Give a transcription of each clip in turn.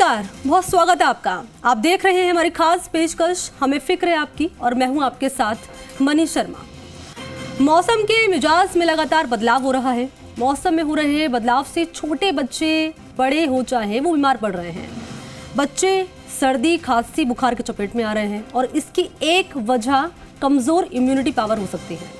नमस्कार, बहुत स्वागत है आपका। आप देख रहे हैं हमारी खास पेशकश हमें फिक्र है आपकी, और मैं हूं आपके साथ मनीष शर्मा। मौसम के मिजाज में लगातार बदलाव हो रहा है। मौसम में हो रहे बदलाव से छोटे बच्चे बड़े हो चाहे वो बीमार पड़ रहे हैं। बच्चे सर्दी, खांसी, बुखार के चपेट में आ रहे हैं, और इसकी एक वजह कमजोर इम्यूनिटी पावर हो सकती है।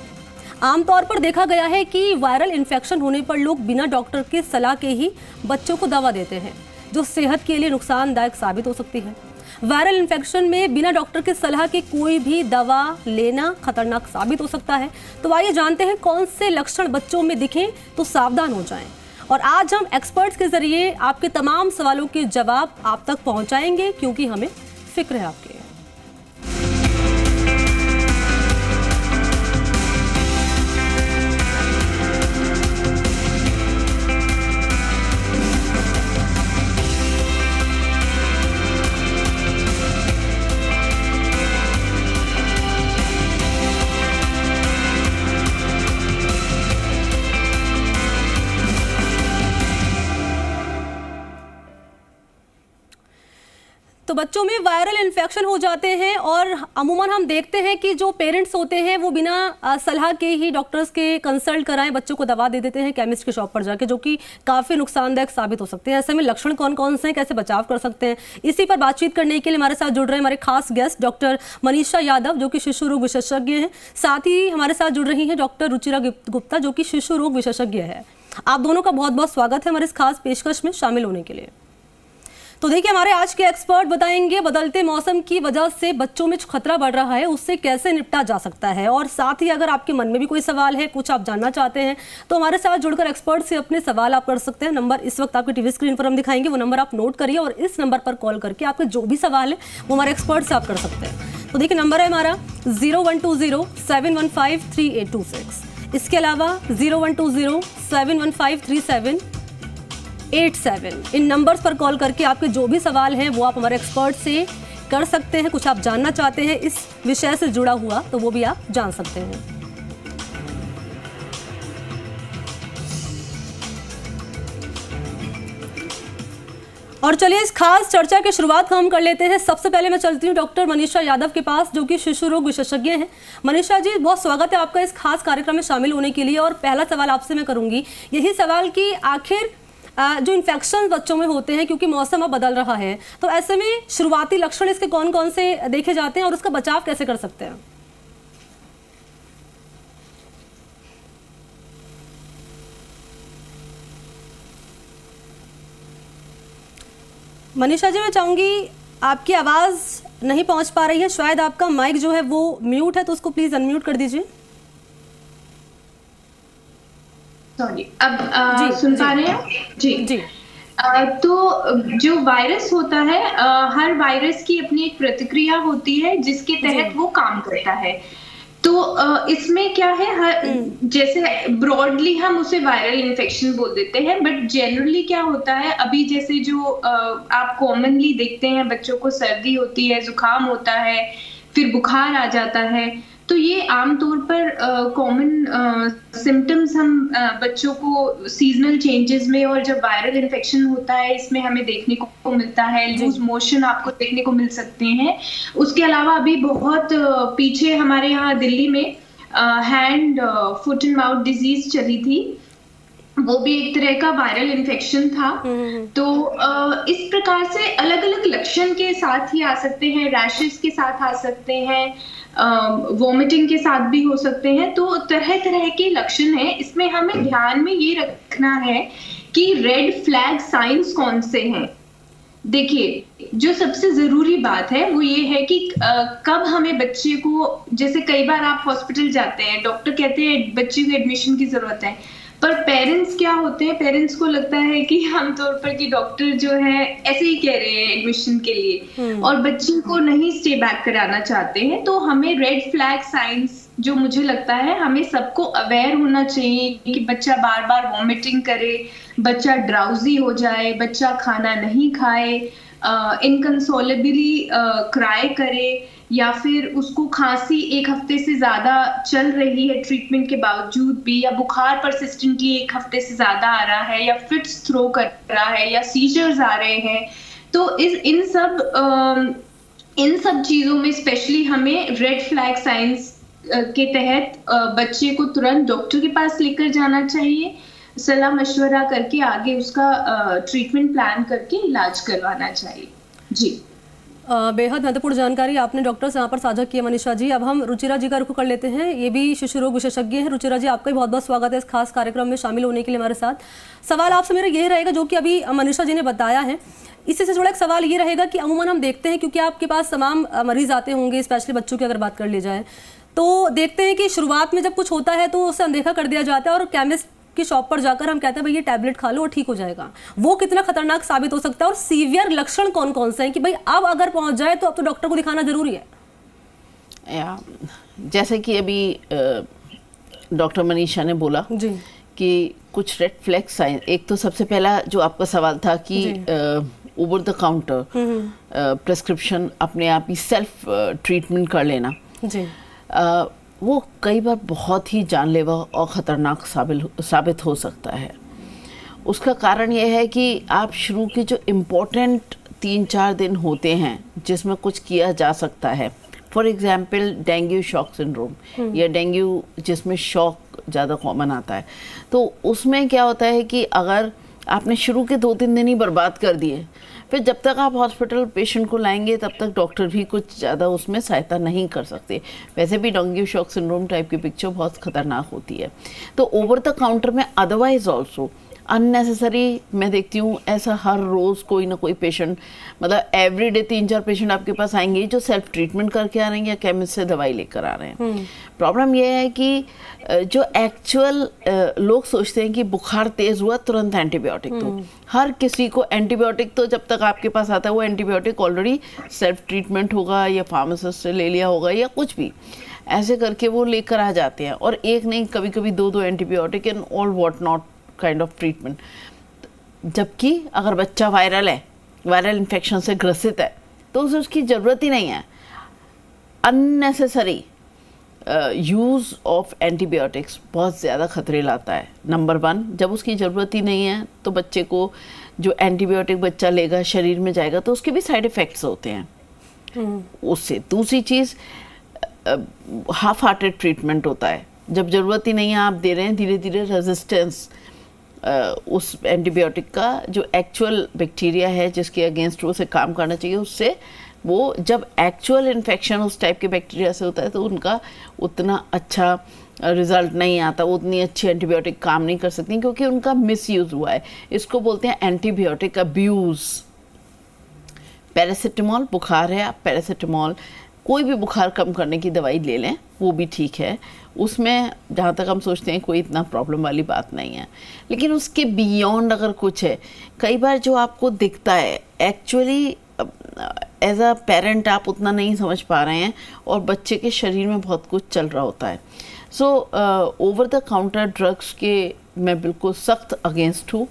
आमतौर पर देखा गया है कि वायरल इन्फेक्शन होने पर लोग बिना डॉक्टर की सलाह के ही बच्चों को दवा देते हैं, जो सेहत के लिए नुकसानदायक साबित हो सकती है। वायरल इन्फेक्शन में बिना डॉक्टर की सलाह के कोई भी दवा लेना खतरनाक साबित हो सकता है। तो आइए जानते हैं कौन से लक्षण बच्चों में दिखें तो सावधान हो जाएं। और आज हम एक्सपर्ट्स के जरिए आपके तमाम सवालों के जवाब आप तक पहुंचाएंगे, क्योंकि हमें फिक्र है आपके। तो बच्चों में वायरल इन्फेक्शन हो जाते हैं, और अमूमन हम देखते हैं कि जो पेरेंट्स होते हैं वो बिना सलाह के ही डॉक्टर्स के कंसल्ट कराएं बच्चों को दवा दे देते हैं केमिस्ट की शॉप पर जाके, जो कि काफ़ी नुकसानदायक साबित हो सकते हैं। ऐसे में लक्षण कौन कौन से हैं, कैसे बचाव कर सकते हैं, इसी पर बातचीत करने के लिए हमारे साथ जुड़ रहे हैं हमारे खास गेस्ट डॉक्टर मनीषा यादव, जो कि शिशु रोग विशेषज्ञ हैं। साथ ही हमारे साथ जुड़ रही हैं डॉक्टर रुचिरा गुप्ता, जो कि शिशु रोग विशेषज्ञ है। आप दोनों का बहुत बहुत स्वागत है हमारे इस खास पेशकश में शामिल होने के लिए। तो देखिए, हमारे आज के एक्सपर्ट बताएंगे बदलते मौसम की वजह से बच्चों में जो खतरा बढ़ रहा है उससे कैसे निपटा जा सकता है। और साथ ही अगर आपके मन में भी कोई सवाल है, कुछ आप जानना चाहते हैं, तो हमारे साथ जुड़कर एक्सपर्ट से अपने सवाल आप कर सकते हैं। नंबर इस वक्त आपकी टीवी स्क्रीन पर हम दिखाएंगे, वो नंबर आप नोट करिए, और इस नंबर पर कॉल करके आपके जो भी सवाल है वो हमारे एक्सपर्ट से आप कर सकते हैं। तो देखिए, नंबर है हमारा 0120-715-3826। इसके अलावा 0120-715-3787। इन नंबर्स पर कॉल करके आपके जो भी सवाल हैं वो आप हमारे एक्सपर्ट से कर सकते हैं। कुछ आप जानना चाहते हैं इस विषय से जुड़ा हुआ, तो वो भी आप जान सकते हैं। और चलिए, इस खास चर्चा की शुरुआत हम कर लेते हैं। सबसे पहले मैं चलती हूँ डॉक्टर मनीषा यादव के पास, जो कि शिशु रोग विशेषज्ञ हैं। मनीषा जी, बहुत स्वागत है आपका इस खास कार्यक्रम में शामिल होने के लिए। और पहला सवाल आपसे मैं करूंगी यही सवाल कि आखिर जो इन्फेक्शन बच्चों में होते हैं, क्योंकि मौसम अब बदल रहा है, तो ऐसे में शुरुआती लक्षण इसके कौन कौन से देखे जाते हैं और उसका बचाव कैसे कर सकते हैं? मनीषा जी, मैं चाहूंगी, आपकी आवाज नहीं पहुंच पा रही है, शायद आपका माइक जो है वो म्यूट है, तो उसको प्लीज अनम्यूट कर दीजिए। सॉरी, अब सुन पा रहे हैं? जी जी। तो जो वायरस होता है, हर वायरस की अपनी एक प्रतिक्रिया होती है जिसके तहत वो काम करता है। तो इसमें क्या है, जैसे ब्रॉडली हम उसे वायरल इन्फेक्शन बोल देते हैं, बट जनरली क्या होता है, अभी जैसे जो आप कॉमनली देखते हैं, बच्चों को सर्दी होती है, जुकाम होता है, फिर बुखार आ जाता है। तो ये आमतौर पर कॉमन सिम्टम्स हम बच्चों को सीजनल चेंजेस में और जब वायरल इन्फेक्शन होता है इसमें हमें देखने को मिलता है। लूज मोशन आपको देखने को मिल सकते हैं। उसके अलावा अभी बहुत पीछे हमारे यहाँ दिल्ली में hand, foot and mouth disease चली थी, वो भी एक तरह का वायरल इन्फेक्शन था। तो इस प्रकार से अलग अलग लक्षण के साथ ही आ सकते हैं, रैशेस के साथ आ सकते हैं, वोमिटिंग के साथ भी हो सकते हैं। तो तरह तरह के लक्षण हैं। इसमें हमें ध्यान में ये रखना है कि रेड फ्लैग साइंस कौन से हैं। देखिए, जो सबसे जरूरी बात है वो ये है कि कब हमें बच्चे को, जैसे कई बार आप हॉस्पिटल जाते हैं, डॉक्टर कहते हैं बच्चे को एडमिशन की जरूरत है, पर पेरेंट्स क्या होते हैं, पेरेंट्स को लगता है कि आमतौर पर कि डॉक्टर जो है ऐसे ही कह रहे हैं एडमिशन के लिए, और बच्चे को नहीं स्टे बैक कराना चाहते हैं। तो हमें रेड फ्लैग साइंस, जो मुझे लगता है हमें सबको अवेयर होना चाहिए कि बच्चा बार बार वॉमिटिंग करे, बच्चा ड्राउजी हो जाए, बच्चा खाना नहीं खाए, इनकंसोलेबली क्राई करे, या फिर उसको खांसी 1 हफ्ते से ज्यादा चल रही है ट्रीटमेंट के बावजूद भी, या बुखार परसिस्टेंटली 1 हफ्ते से ज्यादा आ रहा है, या फिट्स थ्रो कर रहा है, या सीजर्स आ रहे हैं, तो इन सब चीजों में स्पेशली हमें रेड फ्लैग साइंस के तहत बच्चे को तुरंत डॉक्टर के पास लेकर जाना चाहिए, सलाह मशवरा करके आगे उसका ट्रीटमेंट प्लान करके इलाज करवाना चाहिए। जी, बेहद महत्वपूर्ण जानकारी आपने डॉक्टर से यहाँ पर साझा की है मनीषा जी। अब हम रुचिरा जी का रुख कर लेते हैं, ये भी शिशु रोग विशेषज्ञ हैं। रुचिरा जी, आपका भी बहुत बहुत स्वागत है इस खास कार्यक्रम में शामिल होने के लिए हमारे साथ। सवाल आपसे मेरा ये रहेगा जो कि अभी मनीषा जी ने बताया है, इससे से जुड़ा एक सवाल ये रहेगा कि अमूमन हम देखते हैं, क्योंकि आपके पास तमाम मरीज आते होंगे, स्पेशली बच्चों की अगर बात कर ली जाए, तो देखते हैं कि शुरुआत में जब कुछ होता है तो उसे अनदेखा कर दिया जाता है और केमिस्ट की शॉप पर जाकर हम कहते हैं भाई ये टैबलेट खा लो और ठीक हो जाएगा। वो कितना खतरनाक साबित हो सकता है और सीवियर लक्षण कौन कौन से हैं कि भाई अब अगर पहुंच जाए तो अब तो डॉक्टर को दिखाना जरूरी है? जैसे कि अभी डॉक्टर मनीषा ने बोला जी कि कुछ रेड फ्लैग साइन, एक तो सबसे पहला जो आपका सवाल था कि ओवर द काउंटर प्रिस्क्रिप्शन अपने आप ही सेल्फ ट्रीटमेंट कर लेना जी, वो कई बार बहुत ही जानलेवा और ख़तरनाक साबित हो सकता है। उसका कारण यह है कि आप शुरू के जो इम्पोर्टेंट 3-4 दिन होते हैं जिसमें कुछ किया जा सकता है, for example dengue shock syndrome या डेंगू जिसमें शॉक ज़्यादा कॉमन आता है, तो उसमें क्या होता है कि अगर आपने शुरू के 2-3 दिन ही बर्बाद कर दिए, फिर जब तक आप हॉस्पिटल पेशेंट को लाएंगे तब तक डॉक्टर भी कुछ ज़्यादा उसमें सहायता नहीं कर सकते। वैसे भी डेंगू शॉक सिंड्रोम टाइप की पिक्चर बहुत ख़तरनाक होती है। तो ओवर द काउंटर में अदरवाइज ऑल्सो अननेसेसरी मैं देखती हूँ ऐसा हर रोज़ कोई ना कोई पेशेंट, मतलब एवरीडे 3-4 पेशेंट आपके पास आएंगे जो सेल्फ ट्रीटमेंट करके आ रहे हैं या केमिस्ट से दवाई लेकर आ रहे हैं। प्रॉब्लम यह है कि जो एक्चुअल लोग सोचते हैं कि बुखार तेज़ हुआ तुरंत एंटीबायोटिक दो। हर किसी को एंटीबायोटिक तो जब तक आपके पास आता है वो एंटीबायोटिक ऑलरेडी सेल्फ ट्रीटमेंट होगा या फार्मासिस्ट से ले लिया होगा या कुछ भी, ऐसे करके वो लेकर आ जाते हैं और एक नहीं कभी कभी 2-2 antibiotic and all what not kind of treatment. जबकि अगर बच्चा वायरल है, वायरल इन्फेक्शन से ग्रसित है, तो उसे उसकी ज़रूरत ही नहीं है। अननेसेसरी यूज़ ऑफ एंटीबायोटिक्स बहुत ज़्यादा खतरे लाता है। नंबर 1, जब उसकी ज़रूरत ही नहीं है तो बच्चे को जो एंटीबायोटिक बच्चा लेगा शरीर में जाएगा तो उसके भी साइड इफ़ेक्ट्स होते हैं उससे। दूसरी चीज़ हाफ हार्टेड ट्रीटमेंट होता है, जब ज़रूरत ही नहीं है आप दे रहे हैं, धीरे धीरे रेजिस्टेंस उस एंटीबायोटिक का जो एक्चुअल बैक्टीरिया है जिसके अगेंस्ट वो से काम करना चाहिए, उससे वो जब एक्चुअल इन्फेक्शन उस टाइप के बैक्टीरिया से होता है तो उनका उतना अच्छा रिजल्ट नहीं आता, उतनी अच्छी एंटीबायोटिक काम नहीं कर सकती क्योंकि उनका मिसयूज़ हुआ है। इसको बोलते हैं एंटीबायोटिक अब्यूज़। पैरासिटामोल, बुखार है, आप पैरासिटामोल कोई भी बुखार कम करने की दवाई ले लें, वो भी ठीक है, उसमें जहाँ तक हम सोचते हैं कोई इतना प्रॉब्लम वाली बात नहीं है। लेकिन उसके बियॉन्ड अगर कुछ है, कई बार जो आपको दिखता है एक्चुअली एज अ पेरेंट आप उतना नहीं समझ पा रहे हैं और बच्चे के शरीर में बहुत कुछ चल रहा होता है। So over the counter drugs के मैं बिल्कुल सख्त अगेंस्ट हूँ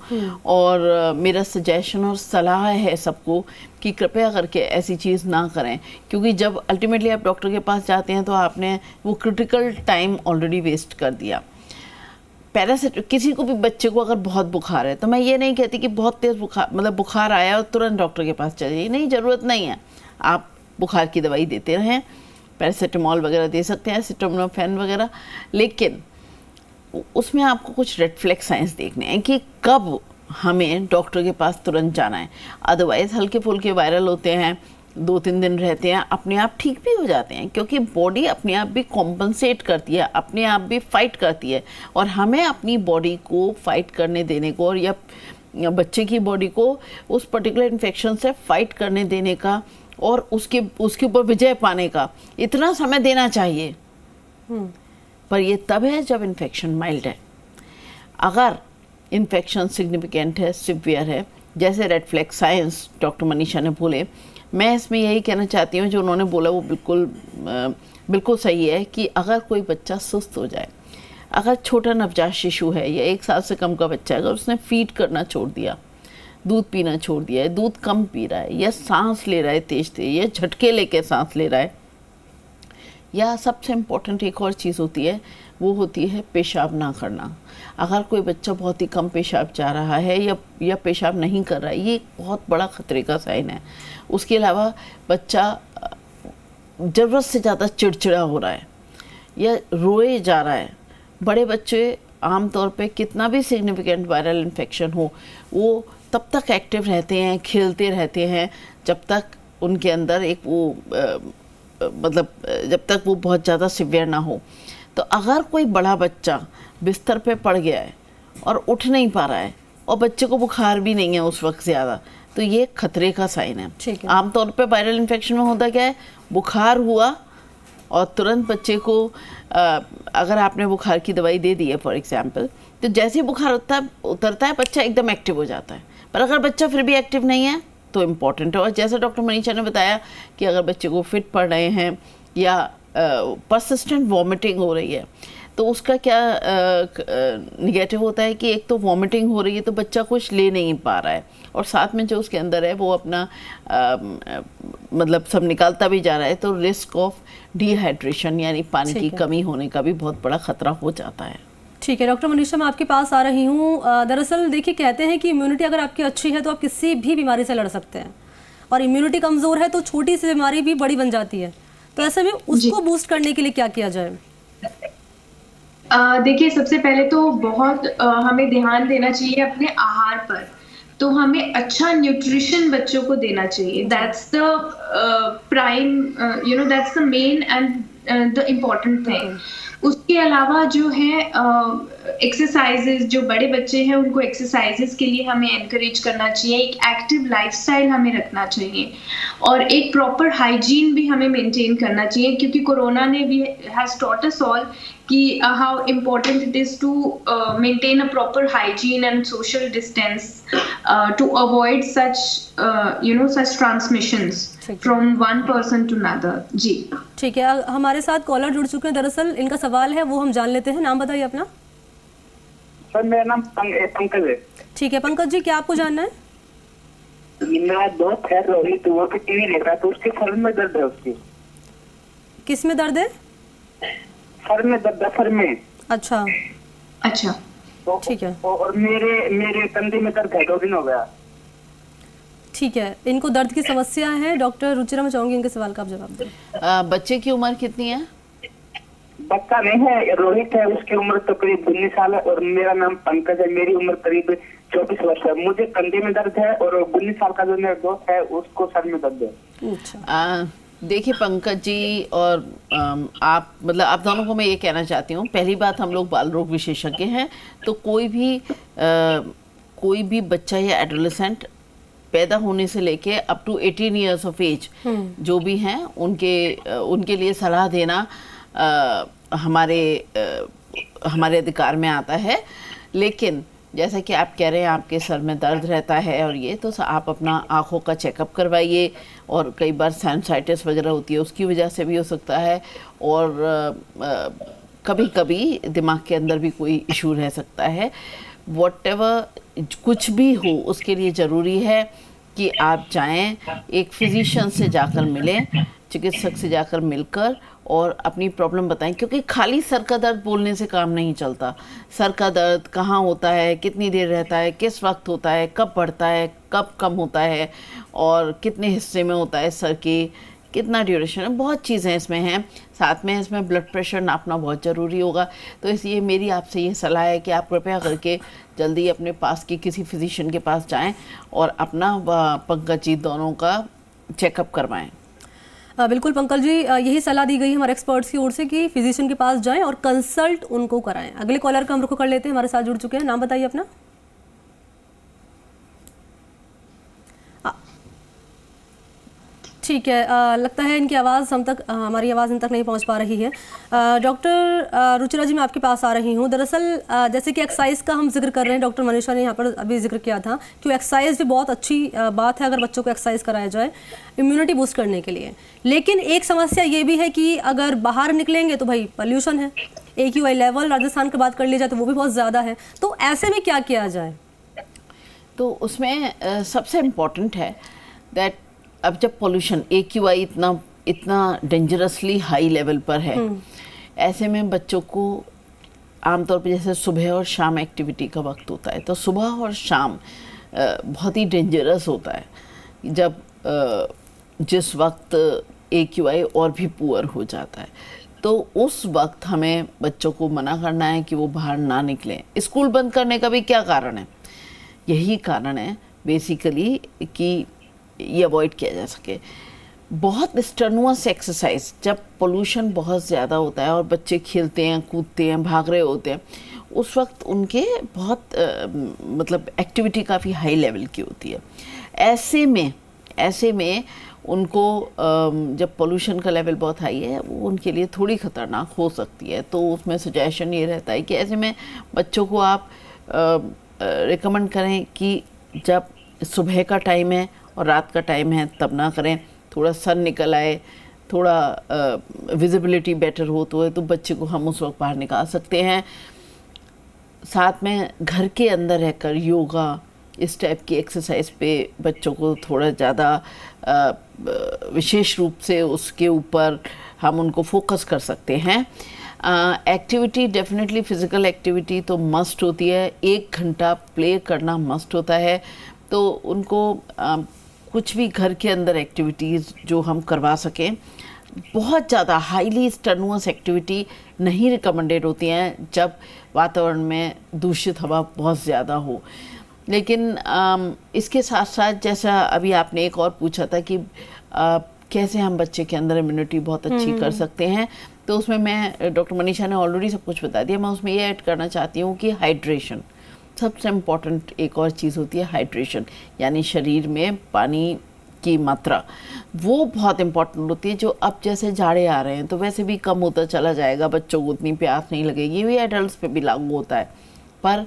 और मेरा सजेशन और सलाह है सबको कि कृपया करके ऐसी चीज़ ना करें, क्योंकि जब अल्टीमेटली आप डॉक्टर के पास जाते हैं तो आपने वो क्रिटिकल टाइम ऑलरेडी वेस्ट कर दिया। किसी को भी बच्चे को अगर बहुत बुखार है तो मैं ये नहीं कहती कि बहुत तेज़ बुखार, मतलब बुखार आया और तुरंत डॉक्टर के पास चलिए, नहीं, ज़रूरत नहीं है। आप बुखार की दवाई देते रहें, पैरासिटामोल वगैरह दे सकते हैं, एसिटामिनोफेन वगैरह, लेकिन उसमें आपको कुछ रेड फ्लैग साइंस देखने हैं कि कब हमें डॉक्टर के पास तुरंत जाना है। अदरवाइज़ हल्के फुल्के वायरल होते हैं, 2-3 दिन रहते हैं, अपने आप ठीक भी हो जाते हैं क्योंकि बॉडी अपने आप भी कॉम्पनसेट करती है, अपने आप भी फाइट करती है। और हमें अपनी बॉडी को फाइट करने देने को और या बच्चे की बॉडी को उस पर्टिकुलर इन्फेक्शन से फाइट करने देने का और उसके ऊपर विजय पाने का इतना समय देना चाहिए। पर ये तब है जब इन्फेक्शन माइल्ड है। अगर इन्फेक्शन सिग्निफिकेंट है, सिवियर है, जैसे red flag science doctor Manisha ने बोले, मैं इसमें यही कहना चाहती हूँ जो उन्होंने बोला वो बिल्कुल सही है कि अगर कोई बच्चा सुस्त हो जाए, अगर छोटा नवजात शिशु है या 1 साल से कम का बच्चा है, अगर उसने फीड करना छोड़ दिया, दूध पीना छोड़ दिया है, दूध कम पी रहा है या सांस ले रहा है तेज या झटके लेके सांस ले रहा है, या सबसे इम्पोर्टेंट एक और चीज़ होती है, वो होती है पेशाब ना करना। अगर कोई बच्चा बहुत ही कम पेशाब जा रहा है या पेशाब नहीं कर रहा है, ये एक बहुत बड़ा खतरे का साइन है। उसके अलावा बच्चा ज़रूरत से ज़्यादा चिड़चिड़ा हो रहा है या रोए जा रहा है। बड़े बच्चे आमतौर पे कितना भी सिग्निफिकेंट वायरल इन्फेक्शन हो, वो तब तक एक्टिव रहते हैं, खेलते रहते हैं, जब तक उनके अंदर एक वो मतलब जब तक वो बहुत ज़्यादा सिवियर ना हो। तो अगर कोई बड़ा बच्चा बिस्तर पे पड़ गया है और उठ नहीं पा रहा है और बच्चे को बुखार भी नहीं है उस वक्त ज़्यादा, तो ये खतरे का साइन है। आमतौर पे वायरल इन्फेक्शन में होता क्या है, बुखार हुआ और तुरंत बच्चे को अगर आपने बुखार की दवाई दे दी है फॉर एग्जांपल, तो जैसे ही बुखार उतरता है बच्चा एकदम एक्टिव हो जाता है। पर अगर बच्चा फिर भी एक्टिव नहीं है तो इम्पॉर्टेंट है। और जैसे डॉक्टर मनीषा ने बताया कि अगर बच्चे को फिट पड़ रहे हैं या परसिस्टेंट वॉमिटिंग हो रही है, तो उसका क्या निगेटिव होता है कि एक तो वॉमिटिंग हो रही है तो बच्चा कुछ ले नहीं पा रहा है, और साथ में जो उसके अंदर है वो अपना मतलब सब निकालता भी जा रहा है, तो रिस्क ऑफ डिहाइड्रेशन यानी पानी की कमी होने का भी बहुत बड़ा खतरा हो जाता है। ठीक है डॉक्टर मनीषा, मैं आपके पास आ रही हूँ। दरअसल देखिए, कहते हैं कि इम्यूनिटी अगर आपकी अच्छी है तो आप किसी भी बीमारी से लड़ सकते हैं, और इम्यूनिटी कमज़ोर है तो छोटी सी बीमारी भी बड़ी बन जाती है। तो ऐसे में उसको बूस्ट करने के लिए क्या किया जाए? देखिए, सबसे पहले तो बहुत हमें ध्यान देना चाहिए अपने आहार पर। तो हमें अच्छा न्यूट्रिशन बच्चों को देना चाहिए। That's the prime that's the main and the important thing. उसके अलावा जो है एक्सरसाइजेस, जो बड़े बच्चे हैं उनको एक्सरसाइजेस के लिए हमें एनकरेज करना चाहिए। एक एक्टिव लाइफस्टाइल हमें रखना चाहिए, और एक प्रॉपर हाइजीन भी हमें मेंटेन करना चाहिए, क्योंकि कोरोना ने भी हैज टॉट अस ऑल कि how important it is to maintain a proper hygiene and social distance to avoid such transmissions from one person to another. जी ठीक है, हमारे साथ कॉलर जुड़ चुके हैं। दरअसल इनका सवाल है वो हम जान लेते हैं। नाम बताइए अपना। सर मेरा नाम पंकज है। ठीक है पंकज जी, क्या आपको जानना है? मेरा दोस्त है रोहित, वो भी टीवी देख रहा है, तो उसके सर में दर्द है। उसकी किस में दर्द है? सर में दर्द है, सर में। अच्छा अच्छा, ठीक है। और मेरे कंधे में दर्द है, 2 दिन हो गया। ठीक है, इनको दर्द की समस्या है। डॉक्टर रुचिरा, मैं चाहूंगी इनके सवाल का आप जवाब दें। बच्चे की उम्र कितनी है? बच्चा नहीं है, रोहित है, उसकी उम्र तो करीब 19 साल है, और मेरा नाम पंकज है, मेरी उम्र करीब 24 वर्ष है। मुझे कंधे में दर्द है, और 19 साल का जो मेरा दोस्त है उसको सर में दर्द है। अच्छा, देखिए पंकज जी, और आप मतलब आप दोनों को मैं ये कहना चाहती हूँ, पहली बात हम लोग बाल रोग विशेषज्ञ हैं, तो कोई भी बच्चा या एडोलेसेंट पैदा होने से लेके up to 18 years of age जो भी हैं उनके लिए सलाह देना हमारे अधिकार में आता है। लेकिन जैसा कि आप कह रहे हैं आपके सर में दर्द रहता है और ये, तो आप अपना आँखों का चेकअप करवाइए, और कई बार साइनसाइटिस वगैरह होती है उसकी वजह से भी हो सकता है, और कभी कभी दिमाग के अंदर भी कोई इशू रह सकता है। व्हाटएवर कुछ भी हो, उसके लिए ज़रूरी है कि आप जाएं, एक फिजिशियन से जाकर मिलें, चिकित्सक से जाकर मिलकर और अपनी प्रॉब्लम बताएं, क्योंकि खाली सर का दर्द बोलने से काम नहीं चलता। सर का दर्द कहाँ होता है, कितनी देर रहता है, किस वक्त होता है, कब बढ़ता है, कब कम होता है, और कितने हिस्से में होता है सर के, कितना ड्यूरेशन है, बहुत चीज़ें इसमें हैं। साथ में इसमें ब्लड प्रेशर नापना बहुत ज़रूरी होगा। तो इसलिए मेरी आपसे ये सलाह है कि आप कृपया करके जल्दी अपने पास के किसी फिजिशियन के पास जाएं और अपना पंकज जी दोनों का चेकअप करवाएं। बिल्कुल पंकज जी, यही सलाह दी गई हमारे एक्सपर्ट्स की ओर से कि फिजिशियन के पास जाएं और कंसल्ट उनको कराएं। अगले कॉलर का हम रुख कर लेते हैं, हमारे साथ जुड़ चुके हैं। नाम बताइए अपना। ठीक है, लगता है इनकी आवाज़ हमारी आवाज़ इन तक नहीं पहुंच पा रही है। डॉक्टर रुचिरा जी, मैं आपके पास आ रही हूं। दरअसल जैसे कि एक्सरसाइज का हम जिक्र कर रहे हैं, डॉक्टर मनीषा ने यहाँ पर अभी जिक्र किया था कि एक्सरसाइज भी बहुत अच्छी बात है अगर बच्चों को एक्सरसाइज कराया जाए इम्यूनिटी बूस्ट करने के लिए। लेकिन एक समस्या ये भी है कि अगर बाहर निकलेंगे तो भाई पॉल्यूशन है, AQI लेवल राजस्थान की बात कर ली जाए तो वो भी बहुत ज़्यादा है। तो ऐसे में क्या किया जाए? तो उसमें सबसे इम्पोर्टेंट है दैट अब जब पोल्यूशन AQI इतना डेंजरसली हाई लेवल पर है, ऐसे में बच्चों को आमतौर पे जैसे सुबह और शाम एक्टिविटी का वक्त होता है, तो सुबह और शाम बहुत ही डेंजरस होता है, जब जिस वक्त AQI और भी पुअर हो जाता है। तो उस वक्त हमें बच्चों को मना करना है कि वो बाहर ना निकलें। स्कूल बंद करने का भी क्या कारण है? यही कारण है बेसिकली कि ये अवॉइड किया जा सके। बहुत स्ट्रेनुअस एक्सरसाइज, जब पोल्यूशन बहुत ज़्यादा होता है और बच्चे खेलते हैं, कूदते हैं, भाग रहे होते हैं, उस वक्त उनके बहुत मतलब एक्टिविटी काफ़ी हाई लेवल की होती है। ऐसे में उनको जब पोल्यूशन का लेवल बहुत हाई है, वो उनके लिए थोड़ी ख़तरनाक हो सकती है। तो उसमें सजेशन ये रहता है कि ऐसे में बच्चों को आप रिकमेंड करें कि जब सुबह का टाइम है और रात का टाइम है तब ना करें। थोड़ा सन निकल आए, थोड़ा विजिबिलिटी बेटर हो तो बच्चे को हम उस वक्त बाहर निकाल सकते हैं। साथ में घर के अंदर रहकर योगा, इस टाइप की एक्सरसाइज पे बच्चों को थोड़ा ज़्यादा विशेष रूप से उसके ऊपर हम उनको फोकस कर सकते हैं। एक्टिविटी डेफिनेटली फिज़िकल एक्टिविटी तो मस्ट होती है, 1 घंटा प्ले करना मस्ट होता है। तो उनको कुछ भी घर के अंदर एक्टिविटीज़ जो हम करवा सकें, बहुत ज़्यादा हाईली स्ट्रेनुअस एक्टिविटी नहीं रिकमेंडेड होती हैं जब वातावरण में दूषित हवा बहुत ज़्यादा हो। लेकिन इसके साथ साथ जैसा अभी आपने एक और पूछा था कि कैसे हम बच्चे के अंदर इम्यूनिटी बहुत अच्छी कर सकते हैं, तो उसमें मैं डॉक्टर मनीषा ने ऑलरेडी सब कुछ बता दिया। मैं उसमें ये ऐड करना चाहती हूँ कि हाइड्रेशन सबसे इम्पॉर्टेंट एक और चीज़ होती है। हाइड्रेशन यानी शरीर में पानी की मात्रा, वो बहुत इम्पॉर्टेंट होती है। जो अब जैसे जाड़े आ रहे हैं तो वैसे भी कम होता चला जाएगा, बच्चों को उतनी प्यास नहीं लगेगी, ये एडल्ट्स पे भी लागू होता है। पर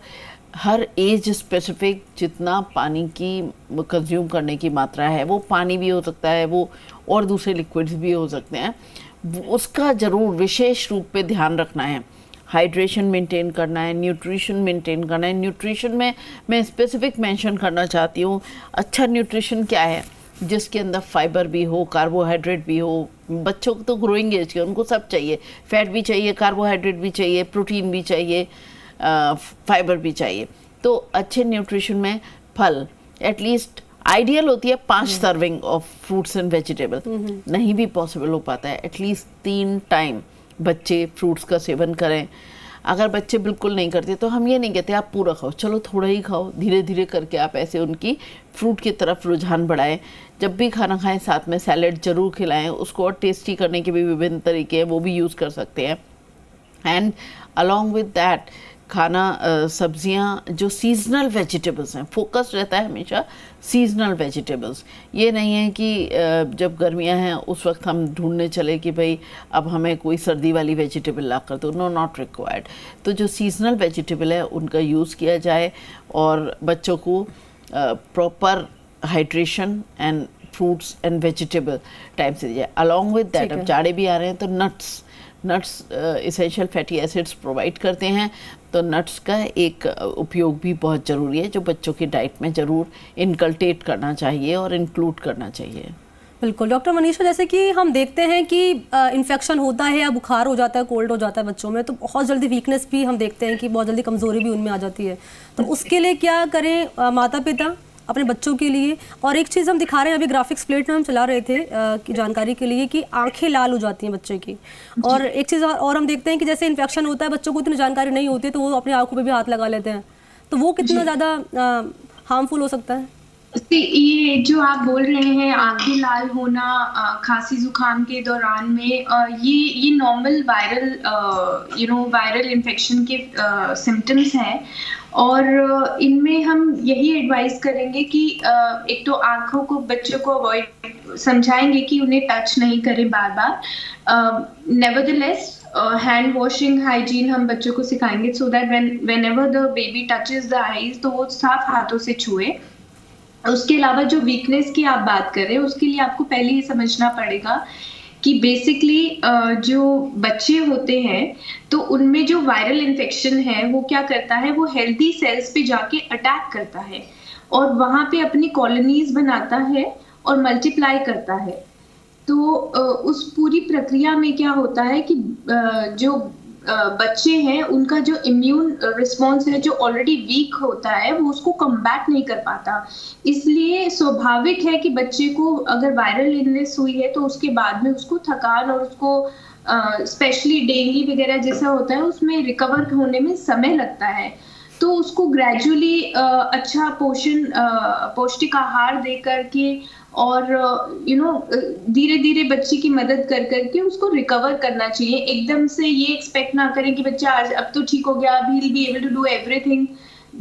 हर एज स्पेसिफिक जितना पानी की कंज्यूम करने की मात्रा है, वो पानी भी हो सकता है, वो और दूसरे लिक्विड्स भी हो सकते हैं, उसका ज़रूर विशेष रूप पे ध्यान रखना है। हाइड्रेशन मेंटेन करना है, न्यूट्रिशन मेंटेन करना है। न्यूट्रिशन में मैं स्पेसिफिक मेंशन करना चाहती हूँ, अच्छा न्यूट्रिशन क्या है? जिसके अंदर फाइबर भी हो, कार्बोहाइड्रेट भी हो। बच्चों को तो ग्रोइंग एज के उनको सब चाहिए, फैट भी चाहिए, कार्बोहाइड्रेट भी चाहिए, प्रोटीन भी चाहिए, फाइबर भी चाहिए। तो अच्छे न्यूट्रिशन में फल, एटलीस्ट आइडियल होती है 5 serving of fruits and vegetable, नहीं भी पॉसिबल हो पाता है, एटलीस्ट 3 टाइम बच्चे फ्रूट्स का सेवन करें। अगर बच्चे बिल्कुल नहीं करते तो हम ये नहीं कहते आप पूरा खाओ, चलो थोड़ा ही खाओ, धीरे धीरे करके आप ऐसे उनकी फ्रूट की तरफ रुझान बढ़ाएं। जब भी खाना खाएं साथ में सैलेड ज़रूर खिलाएं, उसको और टेस्टी करने के भी विभिन्न तरीके हैं, वो भी यूज़ कर सकते हैं। एंड अलॉन्ग विद दैट खाना सब्जियां जो सीजनल वेजिटेबल्स हैं, फोकस रहता है हमेशा सीजनल वेजिटेबल्स। ये नहीं है कि जब गर्मियां हैं उस वक्त हम ढूंढने चले कि भाई अब हमें कोई सर्दी वाली वेजिटेबल ला कर दो, नो, नॉट रिक्वायर्ड। तो जो सीजनल वेजिटेबल है उनका यूज़ किया जाए और बच्चों को proper hydration and fruits and vegetable time से दिया जाए। अलॉन्ग विद दैट अब जाड़े भी आ रहे हैं तो nuts essential fatty acids provide करते हैं, तो नट्स का एक उपयोग भी बहुत ज़रूरी है जो बच्चों की डाइट में ज़रूर इनकल्टेट करना चाहिए और इंक्लूड करना चाहिए। बिल्कुल डॉक्टर मनीषा, जैसे कि हम देखते हैं कि इन्फेक्शन होता है या बुखार हो जाता है, कोल्ड हो जाता है बच्चों में, तो बहुत जल्दी वीकनेस भी हम देखते हैं कि बहुत जल्दी कमज़ोरी भी उनमें आ जाती है। तो उसके लिए क्या करें माता पिता अपने बच्चों के लिए? और एक चीज़ हम दिखा रहे हैं, अभी ग्राफिक्स प्लेट में हम चला रहे थे की जानकारी के लिए कि आंखें लाल हो जाती हैं बच्चे की। और एक चीज़ और हम देखते हैं कि जैसे इन्फेक्शन होता है, बच्चों को इतनी जानकारी नहीं होती तो वो अपनी आंखों पे भी हाथ लगा लेते हैं, तो वो कितना ज़्यादा हार्मफुल हो सकता है? ये जो आप बोल रहे हैं आंखें लाल होना खांसी जुकाम के दौरान में, ये नॉर्मल वायरल इन्फेक्शन के सिम्टम्स हैं। और इनमें हम यही एडवाइस करेंगे कि एक तो आंखों को बच्चों को अवॉइड, समझाएंगे कि उन्हें टच नहीं करें बार बार। नेवरदलेस हैंड वॉशिंग हाइजीन हम बच्चों को सिखाएंगे, so that whenever the baby touches the eyes तो वो साफ हाथों से छुए। उसके अलावा जो वीकनेस की आप बात कर रहे हैं, उसके लिए आपको पहले ये समझना पड़ेगा कि बेसिकली जो बच्चे होते हैं तो उनमें जो वायरल इन्फेक्शन है वो क्या करता है, वो हेल्दी सेल्स पे जाके अटैक करता है और वहाँ पे अपनी कॉलोनीज बनाता है और मल्टीप्लाई करता है। तो उस पूरी प्रक्रिया में क्या होता है कि जो बच्चे हैं उनका जो इम्यून रिस्पॉन्स है जो ऑलरेडी वीक होता है वो उसको कम्बैट नहीं कर पाता। इसलिए स्वाभाविक है कि बच्चे को अगर वायरल इलनेस हुई है तो उसके बाद में उसको थकान और उसको स्पेशली डेंगू वगैरह जैसा होता है उसमें रिकवर होने में समय लगता है। तो उसको ग्रेजुअली अच्छा पौष्टिक आहार दे करके और धीरे धीरे बच्चे की मदद कर करके उसको रिकवर करना चाहिए। एकदम से ये एक्सपेक्ट ना करें कि बच्चा आज अब तो ठीक हो गया, अब he will be able to do everything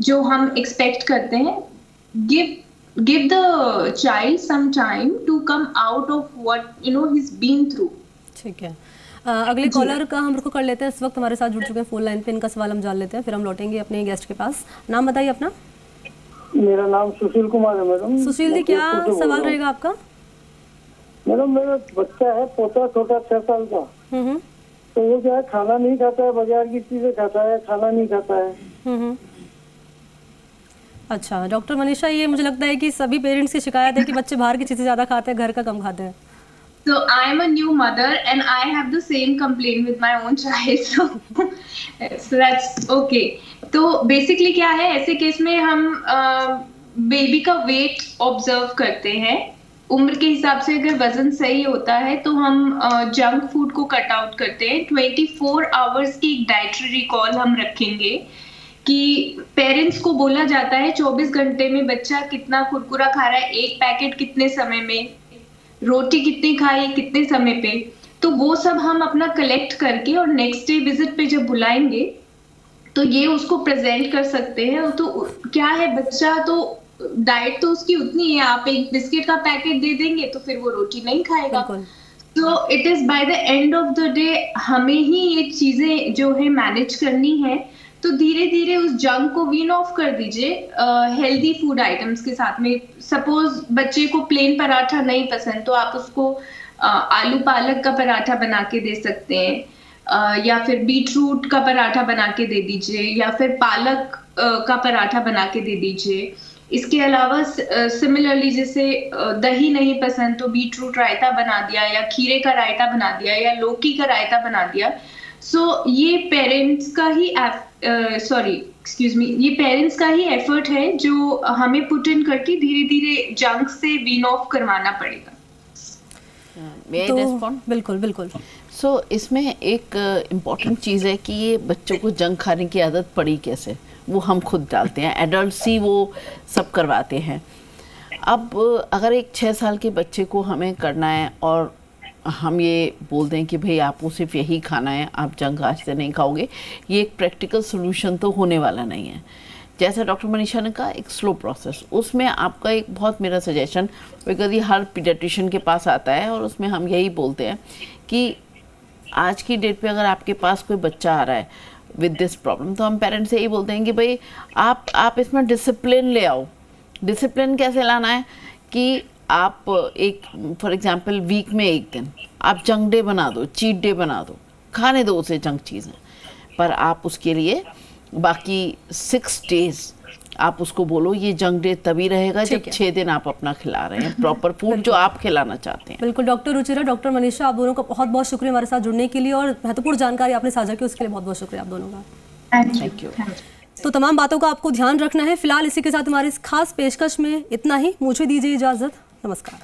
जो हम एक्सपेक्ट करते हैं। Give the child some time to come out of what he is been through. ठीक है, अगले कॉलर का हम रुको कर लेते हैं। इस वक्त हमारे साथ जुड़ चुके हैं फोन लाइन पे, इनका सवाल हम जान लेते हैं, फिर हम लौटेंगे अपने गेस्ट के पास। नाम बताइए अपना। मेरा नाम सुशील कुमार है मैडम। सुशील जी, क्या सवाल रहेगा आपका? मैडम मेरा बच्चा है, पोता छोटा 6 साल का, तो वो जो है खाना नहीं खाता है, बाजार की चीजें खाता है, खाना नहीं खाता है। अच्छा डॉक्टर मनीषा, ये मुझे लगता है कि सभी पेरेंट्स की शिकायत है कि बच्चे बाहर की चीजें ज्यादा खाते हैं, घर का कम खाते हैं। So I'm a new mother and I have the same complaint with my own child. So that's okay. तो बेसिकली क्या है, ऐसे केस में हम बेबी का वेट ऑब्जर्व करते हैं। उम्र के हिसाब से अगर वजन सही होता है तो हम जंक फूड को कट आउट करते हैं। 24 आवर्स की डाइटरी रिकॉल हम रखेंगे कि पेरेंट्स को बोला जाता है 24 घंटे में बच्चा कितना कुरकुरा खा रहा है, एक पैकेट कितने समय में, रोटी कितनी खाई कितने समय पे। तो वो सब हम अपना कलेक्ट करके और नेक्स्ट डे विजिट पे जब बुलाएंगे तो ये उसको प्रेजेंट कर सकते हैं। तो क्या है, बच्चा तो डाइट तो उसकी उतनी है, आप एक बिस्किट का पैकेट दे देंगे तो फिर वो रोटी नहीं खाएगा। तो it is by the end of the day हमें ही ये चीजें जो है मैनेज करनी है। तो धीरे धीरे उस जंक को वीन ऑफ कर दीजिए हेल्दी फूड आइटम्स के साथ में। सपोज बच्चे को प्लेन पराठा नहीं पसंद तो आप उसको आलू पालक का पराठा बना के दे सकते हैं, या फिर बीटरूट का पराठा बना के दे दीजिए, या फिर पालक का पराठा बना के दे दीजिए। इसके अलावा सिमिलरली जैसे दही नहीं पसंद तो बीटरूट रायता बना दिया, या खीरे का रायता बना दिया, या लौकी का रायता बना दिया। सो ये पेरेंट्स का ही ये पेरेंट्स का ही एफर्ट है जो हमें पुट इन करके धीरे धीरे जंक से वीन ऑफ करवाना पड़ेगा। तो बिल्कुल बिल्कुल। सो इसमें एक इम्पॉर्टेंट चीज़ है कि ये बच्चों को जंक खाने की आदत पड़ी कैसे, वो हम खुद डालते हैं, एडल्ट्स ही वो सब करवाते हैं। अब अगर एक 6 साल के बच्चे को हमें करना है और हम ये बोल दें कि भाई आपको सिर्फ यही खाना है, आप जंक आज से नहीं खाओगे, ये एक प्रैक्टिकल सोल्यूशन तो होने वाला नहीं है। जैसा डॉक्टर मनीषा ने कहा, एक स्लो प्रोसेस, उसमें आपका एक बहुत मेरा सजेशन, बिकॉज ये हर पीडियाट्रिशियन के पास आता है और उसमें हम यही बोलते हैं कि आज की डेट पे अगर आपके पास कोई बच्चा आ रहा है विद दिस प्रॉब्लम तो हम पेरेंट्स से यही बोलते हैं कि भाई आप इसमें डिसिप्लिन ले आओ। डिसिप्लिन कैसे लाना है कि आप एक फॉर एग्जांपल वीक में एक दिन आप जंक डे बना दो, चीट डे बना दो, खाने दो उसे जंक चीज़ें, पर आप उसके लिए बाकी 6 डेज आप उसको बोलो ये जंक डे तभी रहेगा जब 6 दिन आप अपना खिला रहे हैं प्रॉपर फूड जो आप खिलाना चाहते हैं। बिल्कुल डॉक्टर रुचिरा, डॉक्टर मनीषा, आप दोनों का बहुत बहुत शुक्रिया हमारे साथ जुड़ने के लिए और महत्वपूर्ण जानकारी आपने साझा की, उसके लिए बहुत बहुत शुक्रिया आप दोनों का। Thank you. तो तमाम बातों का आपको ध्यान रखना है। फिलहाल इसी के साथ हमारी इस खास पेशकश में इतना ही। मुझे दीजिए इजाजत। नमस्कार।